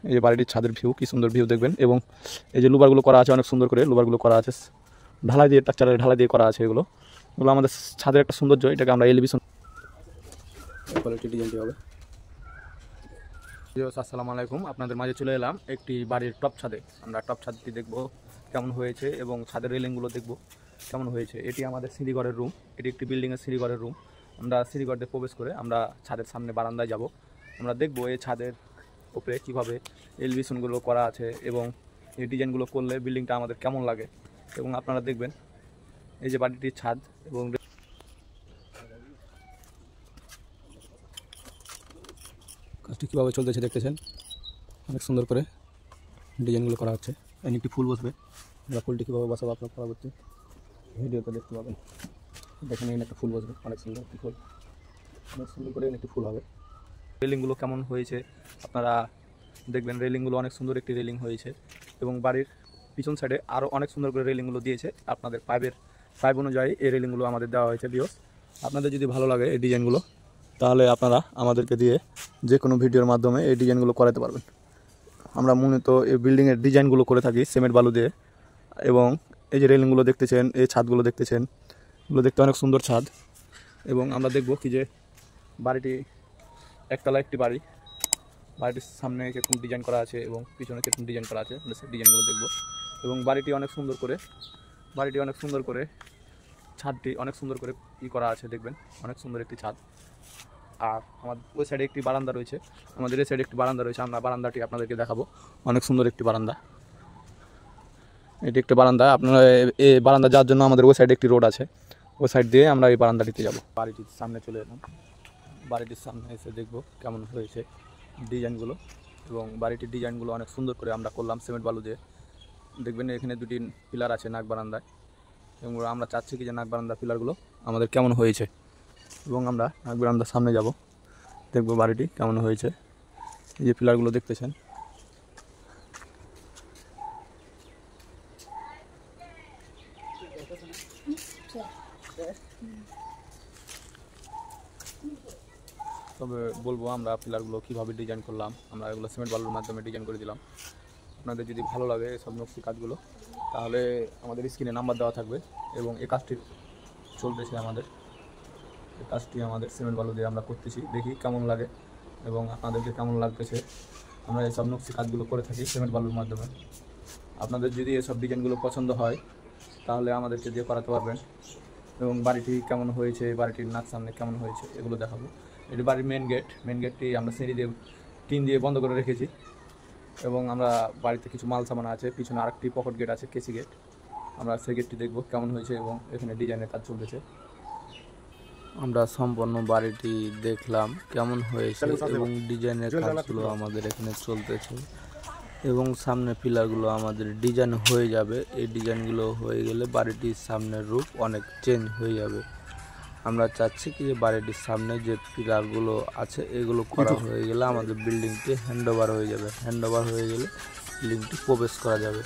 এই যে বাড়িটির ছাদের ভিউ, কি সুন্দর ভিউ দেখবেন। এবং এই যে লুবারগুলো করা আছে অনেক সুন্দর করে, লুবারগুলো করা আছে ঢালাই দিয়ে, টাকচারের ঢালাই দিয়ে করা আছে। এগুলো আমাদের ছাদের একটা সৌন্দর্য, এটাকে আমরা এলিভেশন কোয়ালিটি ডিজাইনটি হবে। আসসালামু আলাইকুম, আপনাদের মাঝে চলে এলাম একটি বাড়ির টপ ছাদে। আমরা টপ ছাদটি দেখব কেমন হয়েছে এবং ছাদের রেলিংগুলো দেখব কেমন হয়েছে। এটি আমাদের সিঁড়িঘরের রুম, এটি একটি বিল্ডিংয়ের সিঁড়িঘরের রুম। আমরা সিঁড়িঘর দিয়ে প্রবেশ করে আমরা ছাদের সামনে বারান্দায় যাব। আমরা দেখব এই ছাদের উপরে কীভাবে এলিভেশনগুলো করা আছে এবং এই ডিজাইনগুলো করলে বিল্ডিংটা আমাদের কেমন লাগে। এবং আপনারা দেখবেন এই যে বাড়িটির ছাদ এবং কাজটি কীভাবে চলতেছে দেখতেছেন, অনেক সুন্দর করে ডিজাইনগুলো করা হচ্ছে। এখানে একটি ফুল বসবে, আমরা ফুলটি কীভাবে বসাবো আপনার পরবর্তী ভিডিওতে দেখতে পাবেন। দেখেন এখানে একটা ফুল বসবে, অনেক সুন্দর একটি ফুল, অনেক সুন্দর করে একটি ফুল হবে। রেলিংগুলো কেমন হয়েছে আপনারা দেখবেন, রেলিংগুলো অনেক সুন্দর একটি রেলিং হয়েছে এবং বাড়ির পিছন সাইডে আরও অনেক সুন্দর করে রেলিংগুলো দিয়েছে। আপনাদের পাইপ অনুযায়ী এই রেলিংগুলো আমাদের দেওয়া হয়েছে। ভিউয়ার্স, আপনাদের যদি ভালো লাগে এই ডিজাইনগুলো, তাহলে আপনারা আমাদেরকে দিয়ে যে কোনো ভিডিওর মাধ্যমে এই ডিজাইনগুলো করাতে পারবেন। আমরা মূলত এই বিল্ডিংয়ের ডিজাইনগুলো করে থাকি সিমেন্ট বালু দিয়ে। এবং এই যে রেলিংগুলো দেখতেছেন, এই ছাদগুলো দেখতেছেন, এগুলো দেখতে অনেক সুন্দর ছাদ। এবং আমরা দেখব কি যে বাড়িটি একতলা একটি বাড়ি, বাড়িটির সামনে কিরকম ডিজাইন করা আছে এবং পিছনে কিরকম ডিজাইন করা আছে, আমরা সেই ডিজাইনগুলো দেখব। এবং বাড়িটি অনেক সুন্দর করে ছাদটি অনেক সুন্দর করে করা আছে, দেখবেন অনেক সুন্দর একটি ছাদ। আর আমাদের ওই সাইডে একটি বারান্দা রয়েছে, আমাদের এই সাইডে একটি বারান্দা রয়েছে, আমরা বারান্দাটি আপনাদেরকে দেখাবো। অনেক সুন্দর একটি বারান্দা, এটি একটি বারান্দা। আপনারা এই বারান্দা যাওয়ার জন্য আমাদের ওই সাইডে একটি রোড আছে, ওই সাইড দিয়ে আমরা এই বারান্দাটিতে যাব। বাড়িটির সামনে চলে এলাম, বাড়িটির সামনে এসে দেখব কেমন হয়েছে ডিজাইনগুলো। এবং বাড়িটির ডিজাইনগুলো অনেক সুন্দর করে আমরা করলাম সিমেন্ট বালু দিয়ে। দেখবেন এখানে দুটি পিলার আছে নাক বারান্দায়, এবং আমরা চাচ্ছি কি যে নাক বারান্দার পিলারগুলো আমাদের কেমন হয়েছে। এবং আমরা নাক বারান্দার সামনে যাব, দেখব বাড়িটি কেমন হয়েছে। এই যে পিলারগুলো দেখতেছেন, তবে বলবো আমরা পিলারগুলো কীভাবে ডিজাইন করলাম, আমরা এগুলো সিমেন্ট বালুর মাধ্যমে ডিজাইন করে দিলাম। আপনাদের যদি ভালো লাগে সব নকশি কাজগুলো, তাহলে আমাদের স্ক্রিনে নাম্বার দেওয়া থাকবে। এবং এই কাজটি চলতেছে, আমাদের এই কাজটি আমাদের সিমেন্ট বালু দিয়ে আমরা করতেছি, দেখি কেমন লাগে এবং আপনাদেরকে কেমন লাগতেছে। আমরা এইসব নকশি কাজগুলো করে থাকি সিমেন্ট বালুর মাধ্যমে। আপনাদের যদি এসব ডিজাইনগুলো পছন্দ হয়, তাহলে আমাদেরকে দিয়ে করাতে পারবেন। এবং বাড়িটি কেমন হয়েছে, বাড়িটির নাক সামনে কেমন হয়েছে, এগুলো দেখাবো। এটি বাড়ির মেন গেটটি আমরা সিঁড়ি দিয়ে টিন দিয়ে বন্ধ করে রেখেছি। এবং আমরা বাড়িতে কিছু মাল সামান আছে, পিছনে আরেকটি পকেট গেট আছে, কেসি গেট। আমরা সেই গেটটি দেখব কেমন হয়েছে এবং এখানে ডিজাইনের কাজ চলতেছে। আমরা সম্পূর্ণ বাড়িটি দেখলাম কেমন হয়েছে এবং ডিজাইনের কাজগুলো আমাদের এখানে চলতেছে। এবং সামনে পিলারগুলো আমাদের ডিজাইন হয়ে যাবে। এই ডিজাইনগুলো হয়ে গেলে বাড়িটির সামনের রূপ অনেক চেঞ্জ হয়ে যাবে। আমরা চাচ্ছি কি যে বাড়িটির সামনে যে পিলারগুলো আছে এগুলো করা হয়ে গেলে আমাদের বিল্ডিংটি হ্যান্ডওভার হয়ে যাবে। হ্যান্ডওভার হয়ে গেলে বিল্ডিংটি প্রবেশ করা যাবে।